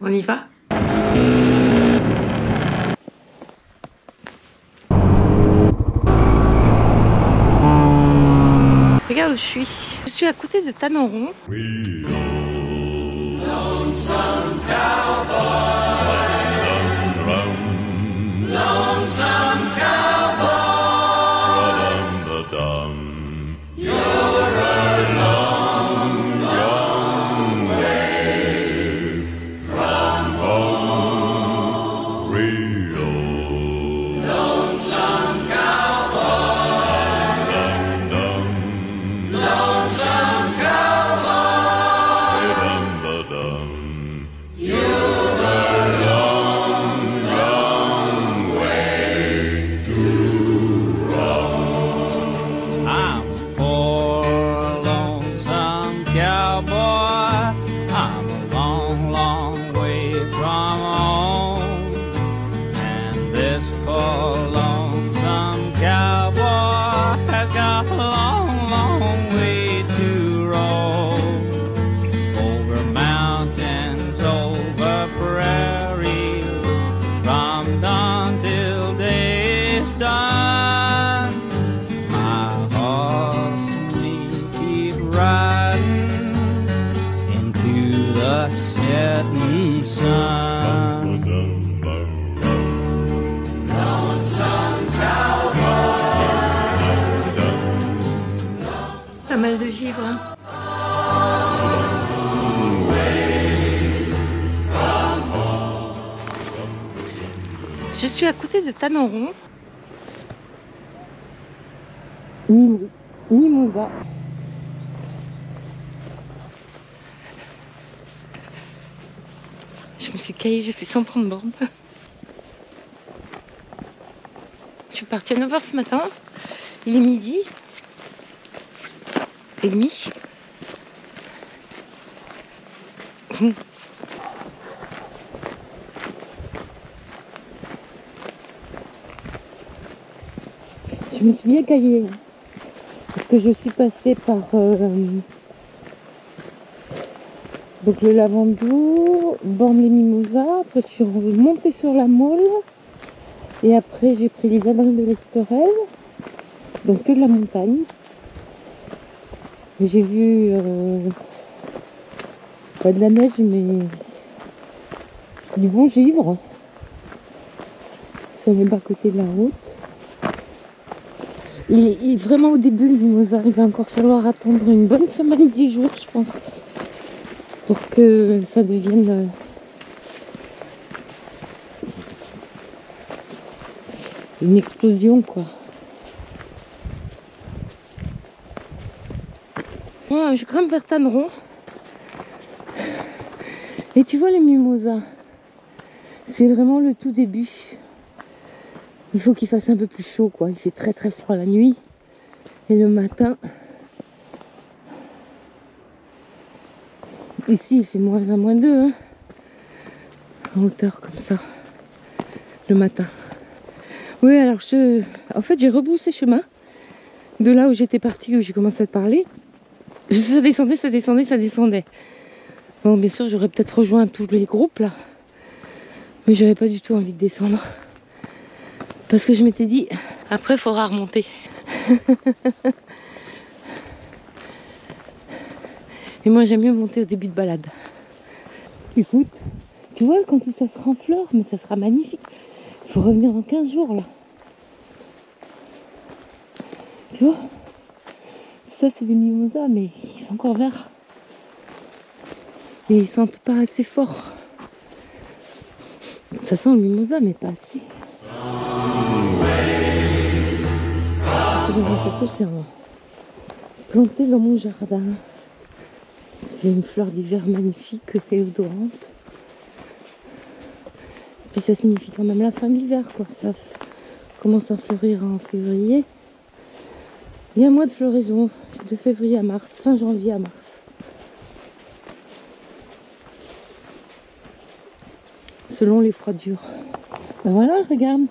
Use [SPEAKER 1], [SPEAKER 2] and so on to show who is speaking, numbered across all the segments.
[SPEAKER 1] On y va? Regarde où je suis. Je suis à côté de Tanoron.
[SPEAKER 2] Lonesome cowboy, lonesome cowboy, you're a long, long way from home. Lonesome cowboy, lonesome cowboy, you've a long, long way to roam.
[SPEAKER 3] I'm a poor lonesome cowboy. I'm a long, long way from home. And this poor lonesome cowboy has got a long, long way to roam. Over mountains, over prairies, from dawn till day's done. My horse and me keep riding into the setting sun.
[SPEAKER 2] Lonesome cowboy,
[SPEAKER 1] Pas mal de givre. Hein. Je suis à côté de Tanoron. Mimosa. Je me suis caillée, j'ai fait 130 bornes. Je suis partie à 9 h ce matin. Il est midi et demi. Je me suis bien caillée parce que je suis passée par donc le Lavandou, borne les Mimosas, après je suis remontée sur la Mole et après j'ai pris les Adrins de l'Esterel, donc que de la montagne. Et j'ai vu pas de la neige mais du bon givre sur les bas-côtés de la route. Et vraiment au début, le mimosa, il va encore falloir attendre une bonne semaine, 10 jours, je pense, pour que ça devienne une explosion, quoi. Moi, je grimpe vers Tanoron. Et tu vois les mimosas, c'est vraiment le tout début. Il faut qu'il fasse un peu plus chaud, quoi. Il fait très très froid la nuit. Et le matin, ici il fait -1, -2, hein, en hauteur comme ça, le matin. Oui, alors en fait j'ai rebroussé chemin de là où j'étais partie, où j'ai commencé à te parler. Ça descendait, ça descendait, ça descendait. Bon, bien sûr, j'aurais peut-être rejoint tous les groupes là, mais j'avais pas du tout envie de descendre. Parce que je m'étais dit, après il faudra remonter. Et moi j'aime mieux monter au début de balade. Écoute, tu vois quand tout ça se renfleure, mais ça sera magnifique. Il faut revenir dans 15 jours là. Tu vois, tout ça c'est des mimosas, mais ils sont encore verts. Et ils sentent pas assez fort. Ça sent le mimosa, mais pas assez. Surtout c'est planté dans mon jardin. C'est une fleur d'hiver magnifique et odorante. Puis ça signifie quand même la fin de l'hiver, quoi. Ça commence à fleurir en février. Il y a un mois de floraison, de février à mars, fin janvier à mars. Selon les froidures. Ben voilà, regarde.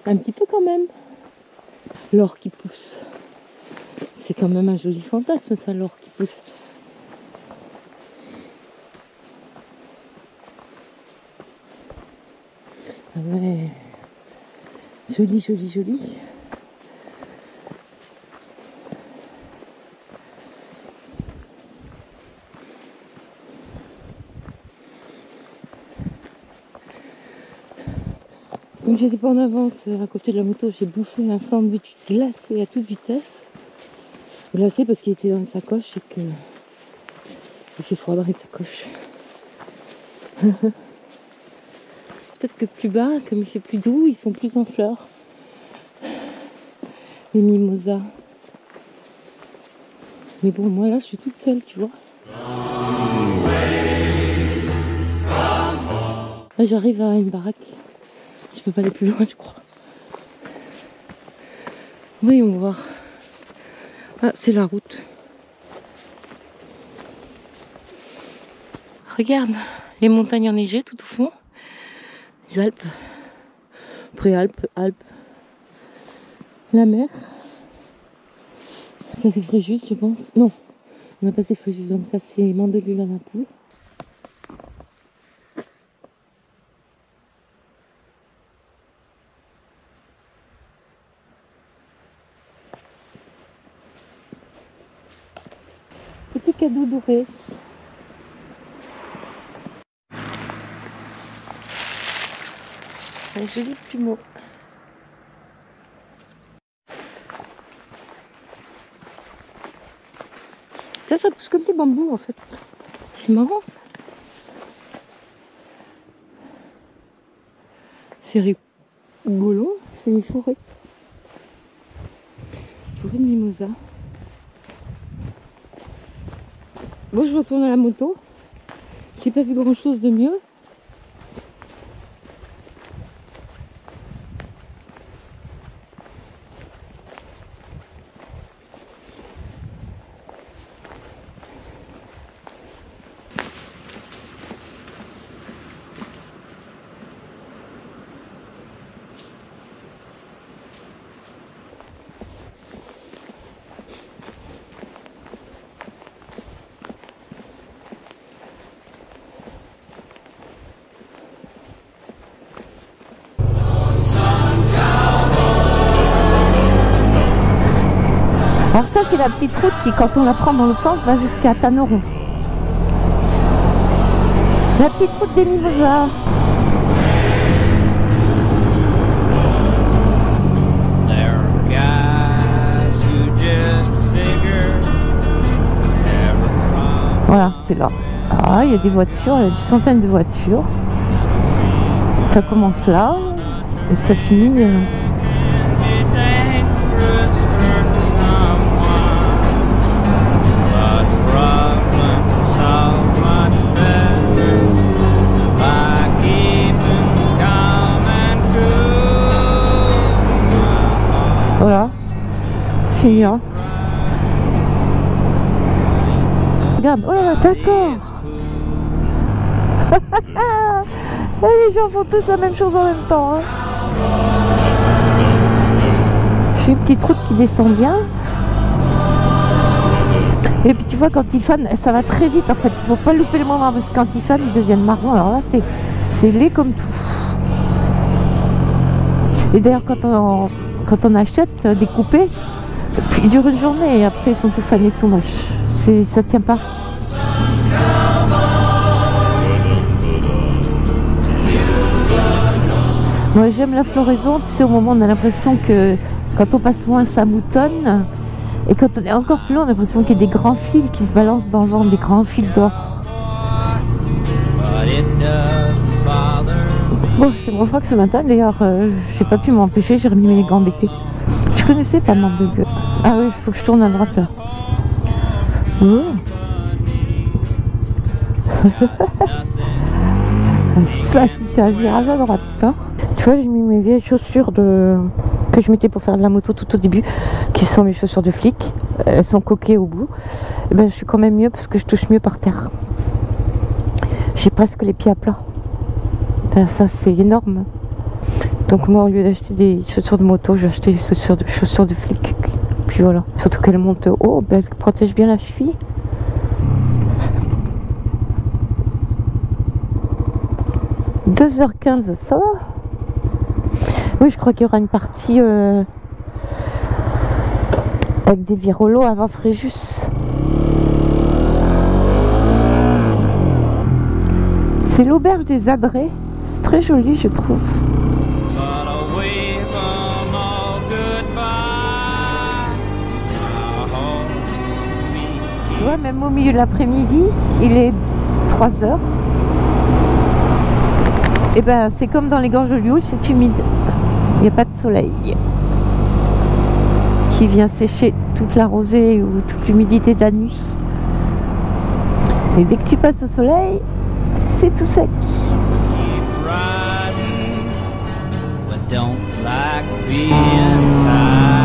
[SPEAKER 1] Un petit peu quand même. L'or qui pousse. C'est quand même un joli fantasme, ça, l'or qui pousse. Ouais. Joli, joli, joli. Comme j'étais pas en avance à côté de la moto, j'ai bouffé un sandwich glacé à toute vitesse. Glacé parce qu'il était dans une sacoche et que il fait froid dans les sacoches. Peut-être que plus bas, comme il fait plus doux, ils sont plus en fleurs. Les mimosas. Mais bon, moi là, je suis toute seule, tu vois. Là, j'arrive à une baraque. Je peux pas aller plus loin, je crois. Voyons voir. Ah, c'est la route. Regarde, les montagnes enneigées tout au fond. Les Alpes. Préalpes, Alpes. La mer. Ça c'est Fréjus, je pense. Non, on a passé Fréjus, donc ça c'est Mandelieu-la-Napoule. Petit cadeau doré. Un joli plumeau. Ça pousse comme des bambous en fait. C'est marrant. C'est rigolo, c'est une forêt. Forêt de mimosa. Bon, je retourne à la moto. J'ai pas vu grand chose de mieux. Alors ça c'est la petite route qui, quand on la prend dans l'autre sens, va jusqu'à Tanneron. La petite route des mimosas. Voilà, c'est là. Ah, il y a des voitures, il y a des centaines de voitures. Ça commence là et ça finit. Voilà, c'est bien. Regarde, oh là là, d'accord. Les gens font tous la même chose en même temps. Hein. J'ai une petite route qui descend bien. Et puis tu vois, quand ils fanent, ça va très vite en fait. Il faut pas louper le moment parce que quand ils fanent, ils deviennent marrons. Alors là, c'est laid comme tout. Et d'ailleurs, quand on achète des coupés, puis ils durent une journée et après ils sont tout fanés, tout moches. Ça tient pas. Moi j'aime la floraison, tu sais, au moment où on a l'impression que quand on passe loin ça moutonne. Et quand on est encore plus loin, on a l'impression qu'il y a des grands fils qui se balancent dans le vent, des grands fils d'or. Bon, c'est mon frère que ce matin, d'ailleurs, j'ai pas pu m'empêcher, j'ai remis mes gants d'été. Je connaissais pas Mandelieu. Ah oui, il faut que je tourne à droite là. Oh. Ça, c'est un virage à droite. Hein. Tu vois, j'ai mis mes vieilles chaussures que je mettais pour faire de la moto tout au début, qui sont mes chaussures de flic. Elles sont coquées au bout. Et ben, je suis quand même mieux parce que je touche mieux par terre. J'ai presque les pieds à plat. Ça, c'est énorme. Donc moi, au lieu d'acheter des chaussures de moto, j'ai acheté des chaussures de flic. Puis voilà. Surtout qu'elles montent haut, ben, elles protègent bien la cheville. « 2h15, ça va ?» Oui, je crois qu'il y aura une partie avec des virolos avant Fréjus. C'est l'auberge des Adrets. C'est très joli, je trouve.
[SPEAKER 3] But away from all goodbye, my heart beats.
[SPEAKER 1] Tu vois, même au milieu de l'après-midi, il est 3 heures. Et ben, c'est comme dans les gorges de Lioul, c'est humide. Il n'y a pas de soleil qui vient sécher toute la rosée ou toute l'humidité de la nuit. Et dès que tu passes au soleil, c'est tout sec.
[SPEAKER 3] Keep riding, but don't like being tied.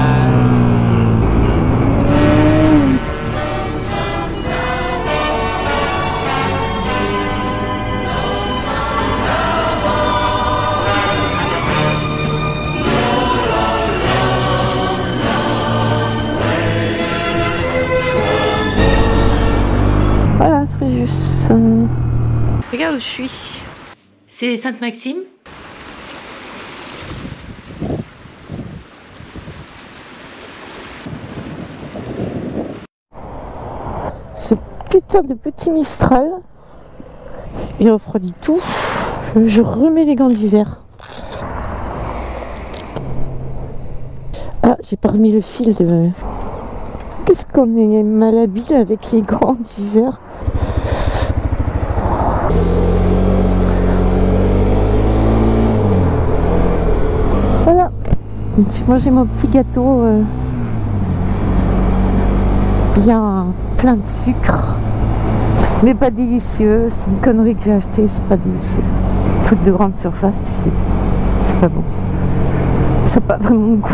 [SPEAKER 1] Voilà, Fréjus. Regarde où je suis. C'est Sainte-Maxime. Ce putain de petit Mistral, il refroidit tout. Je remets les gants d'hiver. Ah, j'ai pas remis le fil de... Qu'est-ce qu'on est malhabile avec les gants d'hiver. Voilà, j'ai mangé mon petit gâteau bien plein de sucre, mais pas délicieux. C'est une connerie que j'ai acheté, c'est pas délicieux. Truc de grande surface, tu sais, c'est pas bon. Ça n'a pas vraiment de goût.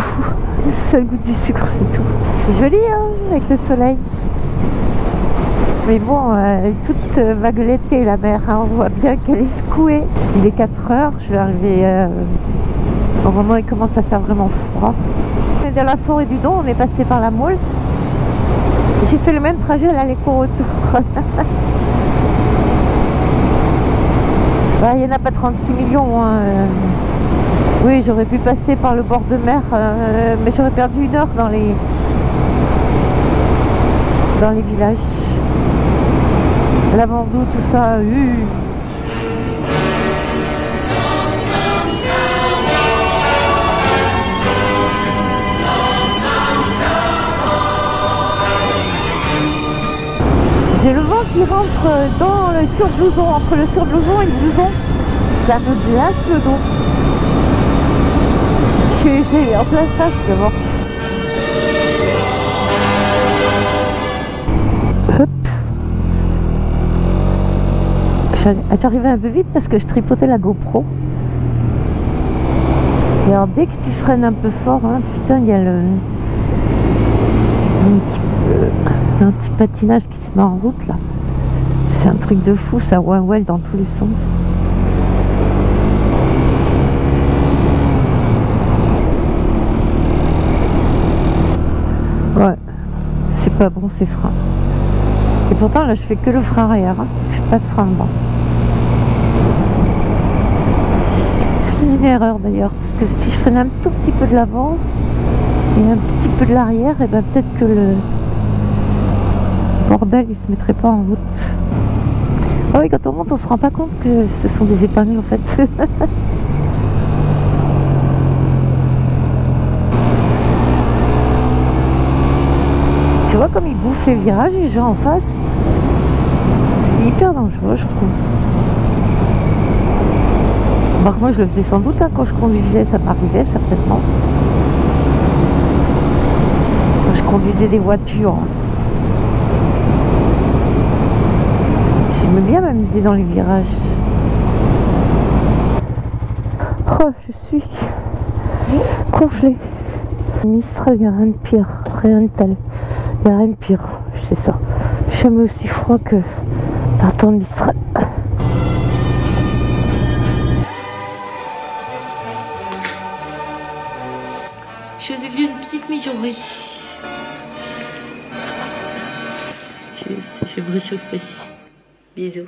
[SPEAKER 1] Ça a le goût du sucre, c'est tout. C'est joli, hein, avec le soleil. Mais bon, elle est toute vaguelettée, la mer. Hein. On voit bien qu'elle est secouée. Il est 4 heures. Je vais arriver au moment où il commence à faire vraiment froid. On est dans la forêt du Don. On est passé par la Mole. J'ai fait le même trajet à l'aller-retour. Bah, il n'y en a pas 36 millions. Hein. Oui, j'aurais pu passer par le bord de mer, mais j'aurais perdu 1 heure dans les villages. Lavandou, tout ça. J'ai le vent qui rentre dans le surblouson, entre le surblouson et le blouson. Ça me glace le dos. Je l'ai en plein face, le vent. Hop. J'arrivais un peu vite parce que je tripotais la GoPro. Et alors dès que tu freines un peu fort, hein, putain, il y a un petit patinage qui se met en route là. C'est un truc de fou, ça ouin-ouelle dans tous les sens. Ouais, c'est pas bon ces freins. Et pourtant là je fais que le frein arrière, hein. Je fais pas de frein avant. C'est une erreur d'ailleurs, parce que si je freine un tout petit peu de l'avant et un petit peu de l'arrière, et ben peut-être que le bordel il se mettrait pas en route. Ah oui, quand on monte on se rend pas compte que ce sont des épingles en fait. Tu vois comme ils bouffent les virages, les gens en face. C'est hyper dangereux, je trouve. Alors moi je le faisais sans doute, hein, quand je conduisais, ça m'arrivait certainement. Quand je conduisais des voitures. J'aimais bien m'amuser dans les virages. Oh, je suis gonflée. Mistral, il n'y a rien de pire, rien de tel. Il n'y a rien de pire, c'est ça. Jamais aussi froid que par temps de Mistral. Je deviens une petite mijaurée. Je vais me réchauffer. Bisous.